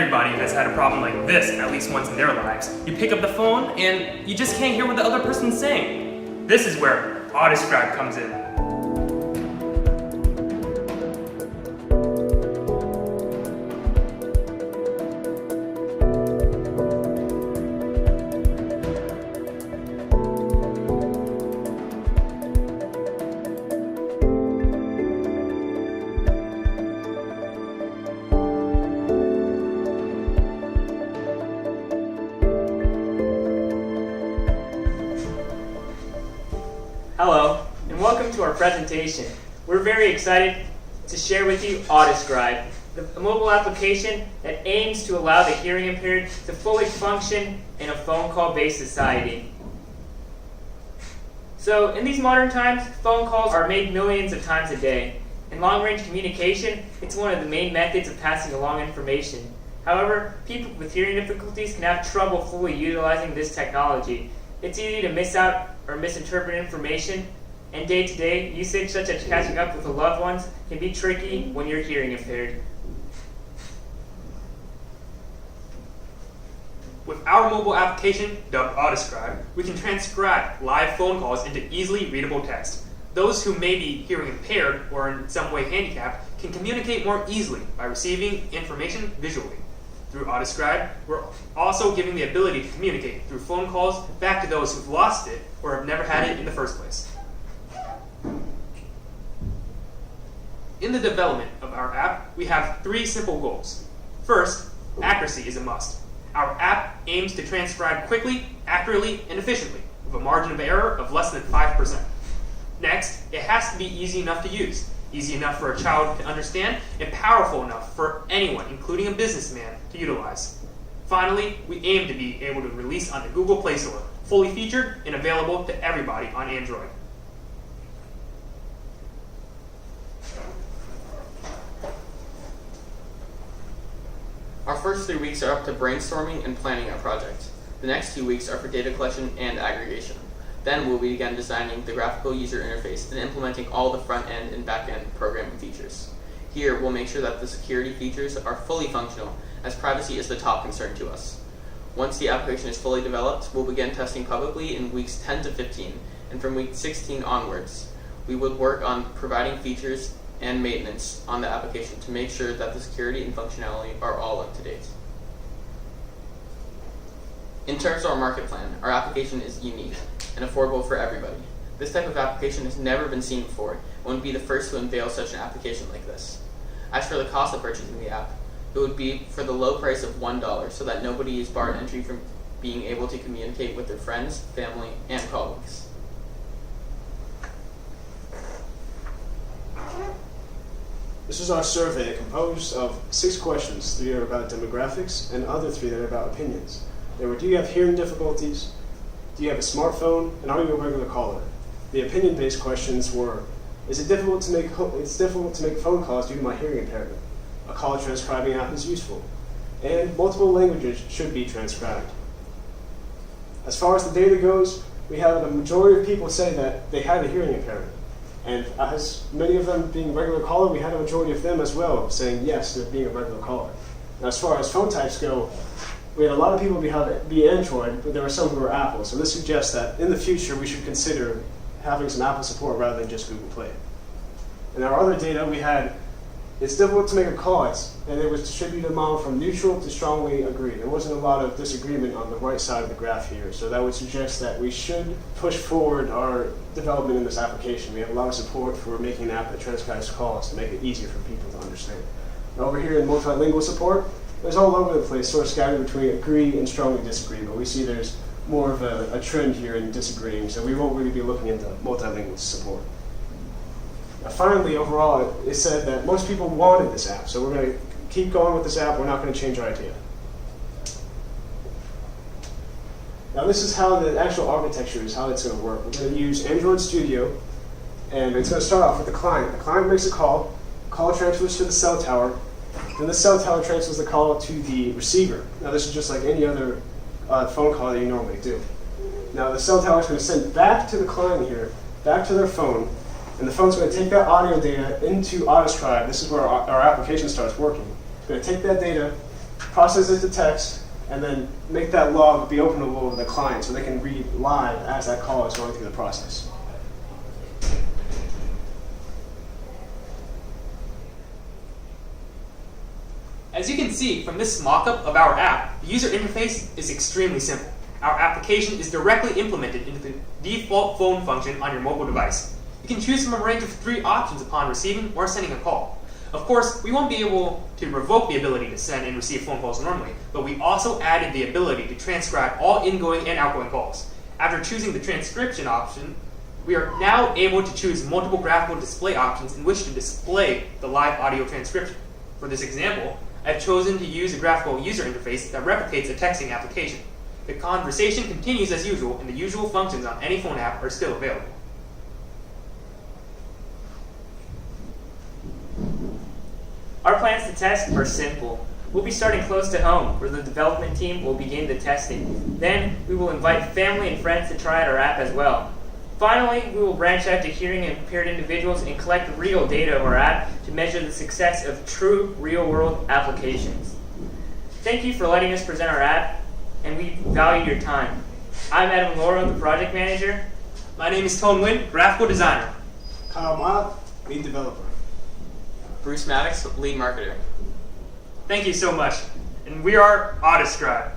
Everybody has had a problem like this at least once in their lives. You pick up the phone and you just can't hear what the other person's saying. This is where Audiscribe comes in. Hello, and welcome to our presentation. We're very excited to share with you Audiscribe, a mobile application that aims to allow the hearing impaired to fully function in a phone call-based society. So, in these modern times, phone calls are made millions of times a day. In long-range communication, it's one of the main methods of passing along information. However, people with hearing difficulties can have trouble fully utilizing this technology. It's easy to miss out or misinterpret information, and day-to-day usage such as catching up with the loved ones can be tricky when you're hearing impaired. With our mobile application, dubbed Audiscribe, we can transcribe live phone calls into easily readable text. Those who may be hearing impaired or in some way handicapped can communicate more easily by receiving information visually. Through Audiscribe, we're also giving the ability to communicate through phone calls back to those who've lost it or have never had it in the first place. In the development of our app, we have 3 simple goals. First, accuracy is a must. Our app aims to transcribe quickly, accurately, and efficiently, with a margin of error of less than 5%. Next, it has to be easy enough to use, easy enough for a child to understand, and powerful enough for anyone, including a businessman, to utilize. Finally, we aim to be able to release on the Google Play Store, fully featured and available to everybody on Android. Our first 3 weeks are up to brainstorming and planning our project. The next 2 weeks are for data collection and aggregation. Then we'll begin designing the graphical user interface and implementing all the front-end and back-end programming features. Here, we'll make sure that the security features are fully functional, as privacy is the top concern to us. Once the application is fully developed, we'll begin testing publicly in weeks 10 to 15, and from week 16 onwards, we would work on providing features and maintenance on the application to make sure that the security and functionality are all up to date. In terms of our market plan, our application is unique and affordable for everybody. This type of application has never been seen before and would be the first to unveil such an application like this. As for the cost of purchasing the app, it would be for the low price of $1 so that nobody is barred entry from being able to communicate with their friends, family, and colleagues. This is our survey composed of 6 questions. 3 are about demographics and other 3 that are about opinions. They were, do you have hearing difficulties? Do you have a smartphone? And are you a regular caller? The opinion-based questions were, is it difficult to make phone calls due to my hearing impairment? A call transcribing app is useful. And multiple languages should be transcribed. As far as the data goes, we have a majority of people say that they had a hearing impairment. And as many of them being regular caller, we had a majority of them as well saying yes to being a regular caller. Now, as far as phone types go, we had a lot of people be Android, but there were some who were Apple. So this suggests that in the future we should consider having some Apple support rather than just Google Play. In our other data, we had it's difficult to make a call, and it was distributed amount from neutral to strongly agreed. There wasn't a lot of disagreement on the right side of the graph here, so that would suggest that we should push forward our development in this application. We have a lot of support for making an app that transcribes calls to make it easier for people to understand. Now over here in multilingual support, there's all over the place, sort of scattered between agree and strongly disagree, but we see there's more of a trend here in disagreeing, so we won't really be looking into multilingual support. Now finally, overall, it said that most people wanted this app, so we're going to keep going with this app. We're not going to change our idea. Now this is how the actual architecture is, how it's going to work. We're going to use Android Studio, and it's going to start off with the client. The client makes a call transfers to the cell tower, then the cell tower transfers the call to the receiver. Now this is just like any other phone call that you normally do. Now the cell tower is going to send back to the client here, back to their phone, and the phone's going to take that audio data into Audiscribe. This is where our application starts working. It's going to take that data, process it to text, and then make that log be openable to the client so they can read live as that call is going through the process. As you can see from this mock-up of our app, the user interface is extremely simple. Our application is directly implemented into the default phone function on your mobile device. You can choose from a range of 3 options upon receiving or sending a call. Of course, we won't be able to revoke the ability to send and receive phone calls normally, but we also added the ability to transcribe all ingoing and outgoing calls. After choosing the transcription option, we are now able to choose multiple graphical display options in which to display the live audio transcription. For this example, I've chosen to use a graphical user interface that replicates a texting application. The conversation continues as usual, and the usual functions on any phone app are still available. Our plans to test are simple. We'll be starting close to home, where the development team will begin the testing. Then, we will invite family and friends to try out our app as well. Finally, we will branch out to hearing impaired individuals and collect real data of our app to measure the success of true real-world applications. Thank you for letting us present our app, and we value your time. I'm Adam Laura, the project manager. My name is Tone Nguyen, graphical designer. Kyle Mott, lead developer. Bruce Maddox, lead marketer. Thank you so much. And we are Audiscribe.